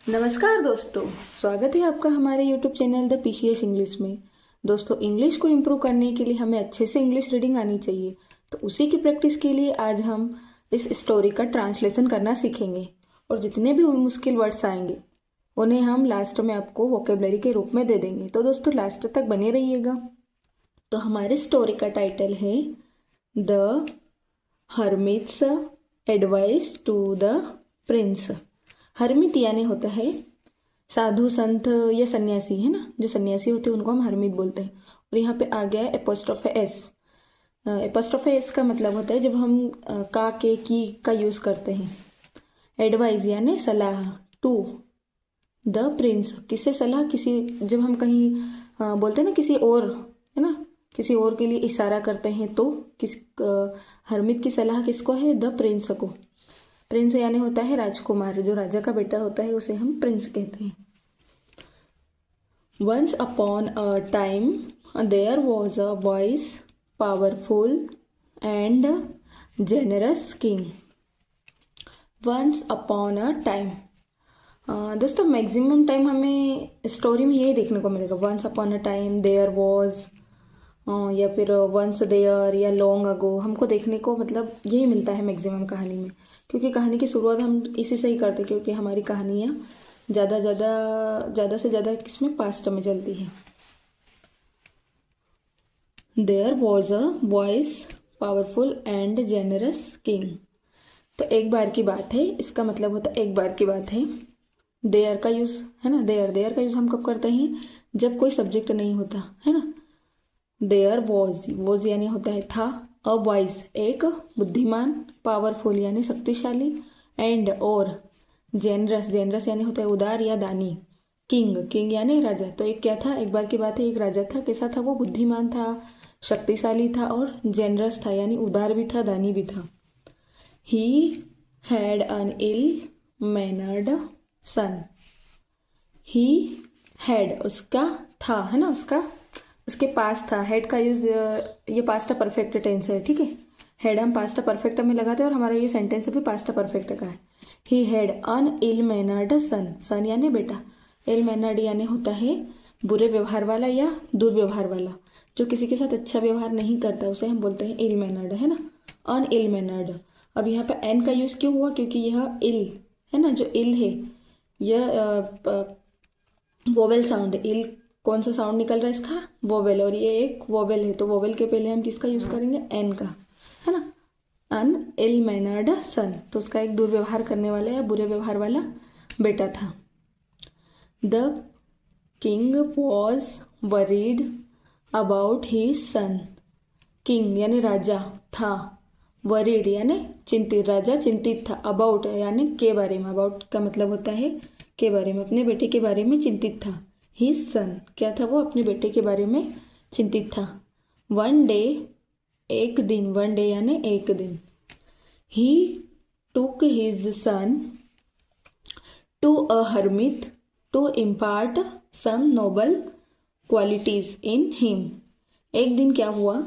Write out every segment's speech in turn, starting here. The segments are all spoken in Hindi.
नमस्कार दोस्तों, स्वागत है आपका हमारे YouTube channel the PCS English में। दोस्तों, इंग्लिश को इम्प्रूव करने के लिए हमें अच्छे से इंग्लिश रीडिंग आनी चाहिए। तो उसी की प्रैक्टिस के लिए आज हम इस स्टोरी का ट्रांसलेशन करना सीखेंगे और जितने भी मुश्किल वर्ड्स आएंगे उन्हें हम लास्ट में आपको वोकेबलरी के रूप में दे देंगे। तो दोस्तों, लास्ट तक बने रहिएगा। तो हमारे स्टोरी का टाइटल है the hermit's advice to the prince. Hermit यानी होता है साधु संत या सन्यासी, है ना। जो सन्यासी होते हैं उनको हम हरमित बोलते हैं। और यहाँ पे आ गया है एपोस्ट्रोफे एस। एपोस्ट्रोफे एस का मतलब होता है जब हम का के की का यूज करते हैं। एडवाइस यानी सलाह, टू द प्रिंस किससे सलाह, किसी जब हम कहीं बोलते हैं ना किसी और, है ना, किसी और के लिए इशारा करते हैं तो किस हरमित की सलाह किसको है, द प्रिंस को। प्रिंस यानी होता है राजकुमार, जो राजा का बेटा होता है उसे हम प्रिंस कहते हैं। Once upon a time there was a wise powerful and generous king. Once upon a time, दोस्तों मैक्सिमम टाइम हमें स्टोरी में यही देखने को मिलेगा। Once upon a time, there was, या फिर वंस देयर या लॉन्ग अगो, हमको देखने को मतलब यही मिलता है मैक्सिमम कहानी में। क्योंकि कहानी की शुरुआत हम इसी से ही करते हैं, क्योंकि हमारी कहानियाँ ज़्यादा से ज़्यादा किसमें, पास्ट में चलती है। There was a wise powerful and generous king. तो एक बार की बात है, इसका मतलब होता है एक बार की बात है। देयर का यूज़ है ना, देयर का यूज़ हम कब करते हैं, जब कोई सब्जेक्ट नहीं होता, है ना। देयर वॉज यानी होता है था, अ वाइस एक बुद्धिमान, पावरफुल यानी शक्तिशाली, एंड और जेनरस यानी होता है उदार या दानी, किंग यानी राजा। तो एक क्या था, एक बार की बात है, एक राजा था। कैसा था वो, बुद्धिमान था, शक्तिशाली था और जेनरस था यानी उदार भी था, दानी भी था। He had an ill mannered son. He had उसका था, है ना, उसके पास था। हेड का यूज ये पास्ट परफेक्ट टेंस है, ठीक है। हेड हम पास्ट परफेक्ट में लगाते हैं और हमारा ये सेंटेंस भी पास्ट परफेक्ट का है। He had on ill mannered सन यानी बेटा। इल मैनर्ड यानी होता है बुरे व्यवहार वाला या दुर्व्यवहार वाला। जो किसी के साथ अच्छा व्यवहार नहीं करता उसे हम बोलते हैं इल मैनर्ड, है ना, अन इल मैनर्ड। अब यहाँ पे एन का यूज क्यों हुआ, क्योंकि यह इल है ना, जो इल है यह वोवेल साउंड, इल कौन सा साउंड निकल रहा है इसका, वोवेल, और ये एक वोवेल है। तो वोवेल के पहले हम किसका यूज करेंगे, एन का, है ना। अन इल मैनर्ड सन, तो उसका एक दुर्व्यवहार करने वाला या बुरे व्यवहार वाला बेटा था। The king was worried about he son. King यानी राजा था, वरीड यानी चिंतित, राजा चिंतित था, अबाउट यानी के बारे में, अबाउट का मतलब होता है के बारे में, अपने बेटे के बारे में चिंतित था। ही सन क्या था, वो अपने बेटे के बारे में चिंतित था। वन डे एक दिन, वन डे यानी एक दिन। He took his son to a hermit to impart some noble qualities in him. एक दिन क्या हुआ,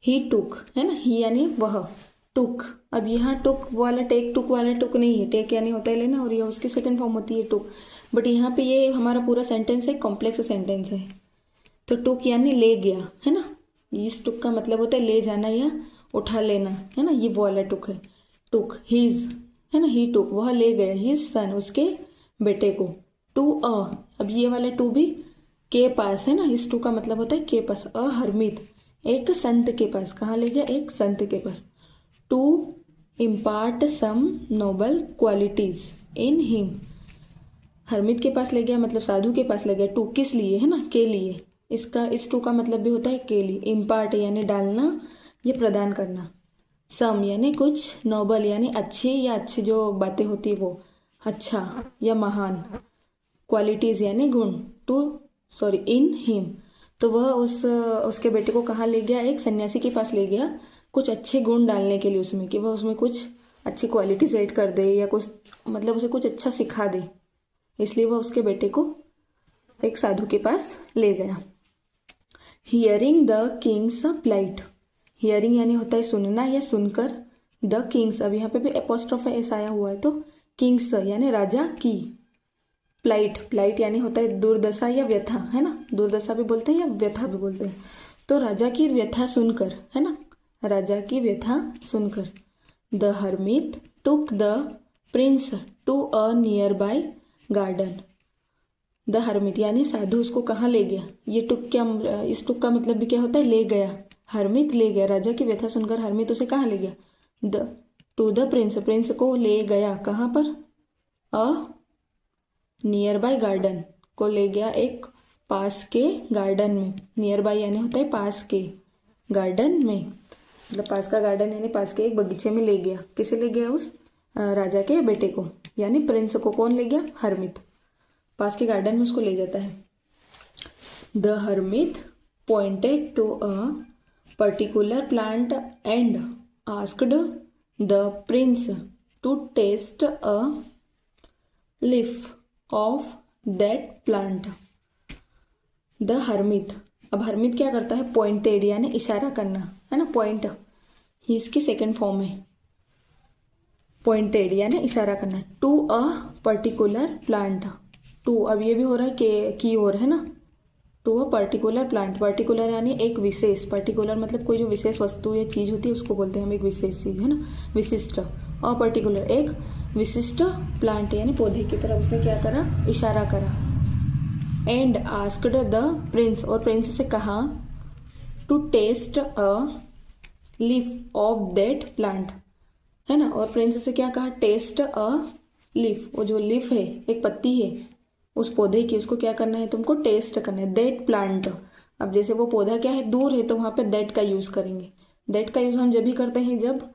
ही टुक है ना, ही यानी वह, टुक। अब यहाँ टुक वाला टेक टुक वाला टुक नहीं है, टेक यानी होता है लेना और ये उसकी सेकंड फॉर्म होती है टुक। बट यहाँ पे ये हमारा पूरा सेंटेंस है, कॉम्प्लेक्स सेंटेंस है। तो टुक यानी ले गया, है ना। इस टुक का मतलब होता है ले जाना या उठा लेना, है ना, ये वो वाला टुक है। टुक हिज, है ना, ही टुक वह ले गया, हिज सन उसके बेटे को, टू अ, अब ये वाला टू भी के पास, है ना, इस टू का मतलब होता है के पास, अ हरमित एक संत के पास, कहाँ ले गया, एक संत के पास। To impart some noble qualities in him, hermit के पास ले गया मतलब साधु के पास ले गया। टू किस लिए, है ना, के लिए। इसका इस टू का मतलब भी होता है के लिए। इम्पार्ट यानी डालना या प्रदान करना, सम यानी कुछ, नोबल यानी अच्छी या अच्छी जो बातें होती है वो, अच्छा या महान, क्वालिटीज यानी गुण, इन हिम। तो वह उसके बेटे को कहाँ ले गया, एक सन्यासी के पास ले गया, कुछ अच्छे गुण डालने के लिए उसमें, कि वह उसमें कुछ अच्छी क्वालिटीज ऐड कर दे या कुछ मतलब उसे कुछ अच्छा सिखा दे। इसलिए वह उसके बेटे को एक साधु के पास ले गया। Hearing the king's plight, hearing यानी होता है सुनना या सुनकर, द किंग्स, अब यहाँ पे भी एपोस्ट्रोफे एस आया हुआ है, तो किंग्स यानी राजा की, प्लाइट, प्लाइट यानी होता है दुर्दशा या व्यथा, है ना, दुर्दशा भी बोलते हैं या व्यथा भी बोलते हैं। तो राजा की व्यथा सुनकर, है ना, राजा की व्यथा सुनकर the hermit took the prince to a nearby garden. The hermit यानी साधु उसको कहाँ ले गया, ये टुक क्या, इस टुक का मतलब भी क्या होता है, ले गया। हर्मिट ले गया, राजा की व्यथा सुनकर हर्मिट उसे कहाँ ले गया, टू द प्रिंस, प्रिंस को ले गया कहाँ पर, अ नियर बाय गार्डन, को ले गया एक पास के गार्डन में। नियर बाय यानी होता है पास के, गार्डन में मतलब पास का गार्डन यानी पास के एक बगीचे में ले गया। किसे ले गया, उस राजा के बेटे को, यानी प्रिंस को कौन ले गया, हर्मिट, पास के गार्डन में उसको ले जाता है। The hermit pointed to a particular plant and asked the prince to taste a leaf of that plant. The hermit, अब हर्मिट क्या करता है, पॉइंटेड यानी इशारा करना, है ना, पॉइंट, ये इसकी सेकेंड फॉर्म है, पॉइंटेड यानी इशारा करना, to a particular plant, to, अब ये भी हो रहा है की ओर, है ना, to a particular plant, particular यानी एक विशेष, पर्टिकुलर मतलब कोई जो विशेष वस्तु या चीज होती है उसको बोलते हैं हम एक विशेष चीज, है ना, विशिष्ट, और पर्टिकुलर एक विशिष्ट प्लांट यानी पौधे की तरफ उसने क्या करा, इशारा करा। एंड आस्क्ड द प्रिंस, और प्रिंस से कहा, to taste a leaf of that plant, है ना, और प्रिंस से क्या कहा, टेस्ट अ लीफ, वो जो लीफ है, एक पत्ती है उस पौधे की, उसको क्या करना है, तुमको टेस्ट करना है, दैट प्लांट। अब जैसे वो पौधा क्या है, दूर है, तो वहां पे दैट का यूज करेंगे। दैट का यूज हम जब भी करते हैं जब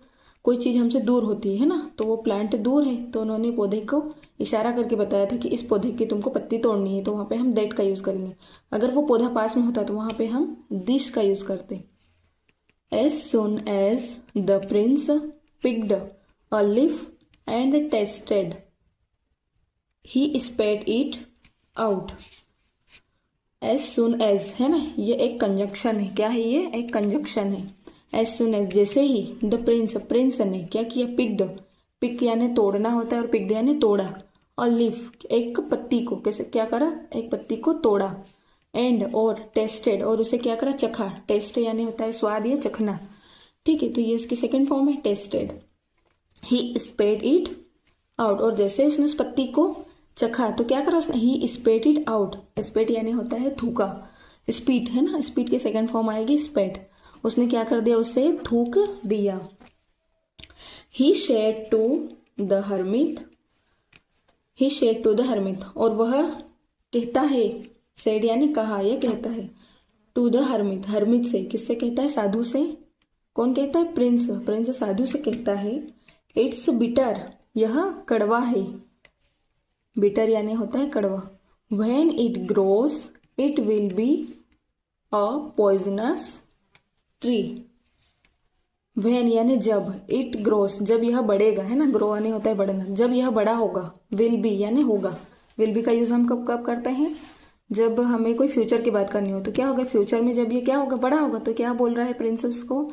कोई चीज हमसे दूर होती है ना, तो वो प्लांट दूर है, तो उन्होंने पौधे को इशारा करके बताया था कि इस पौधे की तुमको पत्ती तोड़नी है, तो वहां पे हम दैट का यूज करेंगे। अगर वो पौधा पास में होता तो वहां पे हम दिस का यूज करते। As soon as the prince picked a leaf and tasted he spat it out. As soon as, है ना, ये एक कंजक्शन है, क्या है, ये एक कंजक्शन है। एज सुन एज, जैसे ही, द प्रिंस, प्रिंस ने क्या किया, पिक्ड, पिक यानी तोड़ना होता है और पिक्ड यानी तोड़ा, और लीफ एक पत्ती को, कैसे क्या करा, एक पत्ती को तोड़ा। एंड और टेस्टेड, और उसे क्या करा, चखा, टेस्ट यानी होता है स्वाद या चखना, ठीक है, तो ये इसकी सेकेंड फॉर्म है, tasted. He spat it out, और जैसे उसने उस पत्ती को चखा तो क्या करा उसने, ही स्पेट इट आउट, स्पेट यानी होता है थूका, स्पीट, है ना, स्पीट की सेकंड फॉर्म आएगी स्पेट, उसने क्या कर दिया, उसे थूक दिया। He said to the hermit, he said to the hermit, और वह कहता है, सेड यानी कहा या कहता है, टू द हर्मिट, हर्मिट से, किससे कहता है, साधु से, कौन कहता है, प्रिंस, प्रिंस साधु से कहता है, इट्स बिटर, यह कड़वा है, बिटर यानी होता है कड़वा। When it grows it will be a poisonous tree. When यानी जब, इट ग्रोस जब यह बढ़ेगा, है ना, ग्रो यानी होता है बढ़ना, जब यह बड़ा होगा, विल बी यानी होगा, विल बी का यूज हम कब कब करते हैं, जब हमें कोई फ्यूचर की बात करनी हो, तो क्या होगा, फ्यूचर में जब ये क्या होगा, बड़ा होगा, तो क्या बोल रहा है प्रिंसेस को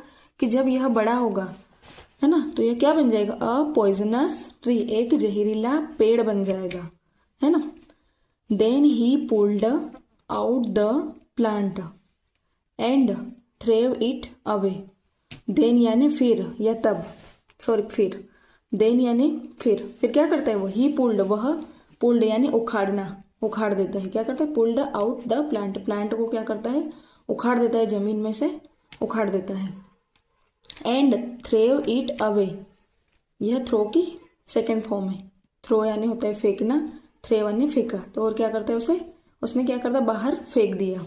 कि जब यह बड़ा होगा, है ना, तो यह क्या बन जाएगा, अ पॉइजनस ट्री, एक जहरीला पेड़ बन जाएगा, है ना। Then he pulled out the plant and threw it away. Then यानी फिर या तब, सॉरी फिर, देन यानी फिर क्या करता है वो, ही पुल्ड, वह पुल्ड यानी उखाड़ना, उखाड़ देता है, क्या करता है, pulled out the plant, plant को क्या करता है, उखाड़ देता है, जमीन में से उखाड़ देता है। एंड थ्रेव इट अवे, यह थ्रो की सेकेंड फॉर्म है, थ्रो यानी होता है फेंकना, थ्रेव यानी फेंका, तो और क्या करता है उसे, उसने क्या करता, बाहर फेंक दिया।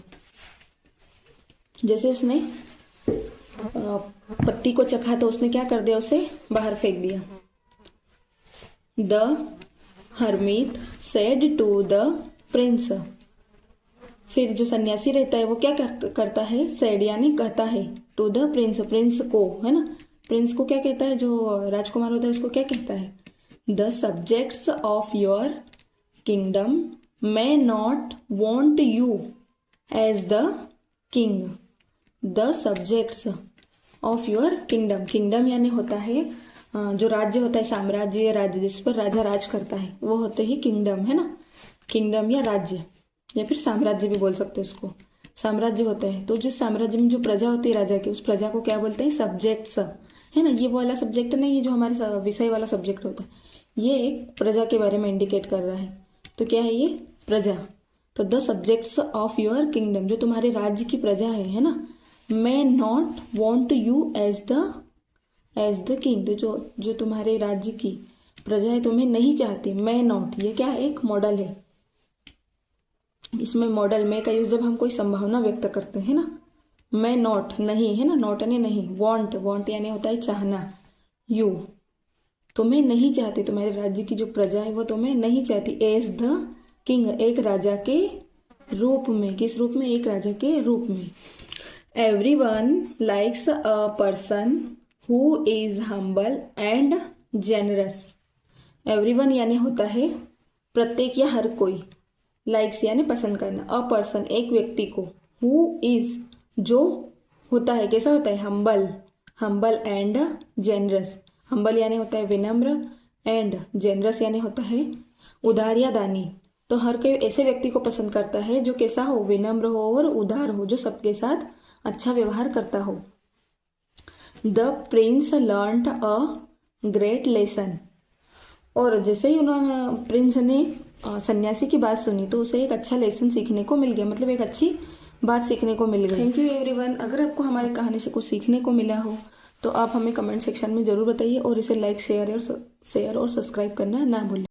जैसे उसने पत्ती को चखा तो उसने क्या कर दिया, उसे बाहर फेंक दिया। The hermit said to the prince, फिर जो सन्यासी रहता है वो क्या करता है, सेड यानी कहता है, टू द प्रिंस, प्रिंस को, है ना, प्रिंस को क्या कहता है, जो राजकुमार होता है उसको क्या कहता है, the subjects of your kingdom may not want you as the king. The subjects of your kingdom, kingdom यानी होता है जो राज्य होता है, साम्राज्य, राज्य जिस पर राजा राज करता है वो होते ही किंगडम, है ना। किंगडम या राज्य या फिर साम्राज्य भी बोल सकते हैं उसको। साम्राज्य होता है तो जिस साम्राज्य में जो प्रजा होती है राजा की, उस प्रजा को क्या बोलते हैं? सब्जेक्ट्स, है ना। ये वो वाला सब्जेक्ट नहीं है जो हमारे विषय वाला सब्जेक्ट होता है, ये एक प्रजा के बारे में इंडिकेट कर रहा है। तो क्या है ये? प्रजा। तो the subjects of your kingdom, जो तुम्हारे राज्य की प्रजा है ना। May not want you as the king, तो जो तुम्हारे राज्य की प्रजा है तुम्हें नहीं चाहती। मे नॉट, ये क्या है? एक मॉडल है। इसमें मॉडल में का यूज जब हम कोई संभावना व्यक्त करते हैं ना। मैं नॉट, नहीं, है ना, नॉट यानी नहीं। वॉन्ट यानी होता है चाहना। यू, तुम्हें नहीं चाहती, तुम्हारे राज्य की जो प्रजा है वो तुम्हें नहीं चाहती। एज द किंग, एक राजा के रूप में। किस रूप में? एक राजा के रूप में। Everyone likes a person who is humble and generous. Everyone यानी होता है प्रत्येक या हर कोई। लाइक्स यानी पसंद करना। अ पर्सन, एक व्यक्ति को। हु इज, जो होता है, कैसा होता है? Humble and generous. हम्बल यानी होता है विनम्र, एंड जेनरस यानी होता है उदार या दानी। तो हर कोई ऐसे व्यक्ति को पसंद करता है जो कैसा हो? विनम्र हो और उदार हो, जो सबके साथ अच्छा व्यवहार करता हो। The Prince learned a great lesson. और जैसे ही उन्होंने, प्रिंस ने सन्यासी की बात सुनी तो उसे एक अच्छा लेसन सीखने को मिल गया, मतलब एक अच्छी बात सीखने को मिल गई। Thank you everyone. अगर आपको हमारी कहानी से कुछ सीखने को मिला हो तो आप हमें कमेंट सेक्शन में जरूर बताइए, और इसे लाइक, शेयर और सब्सक्राइब करना ना भूलें।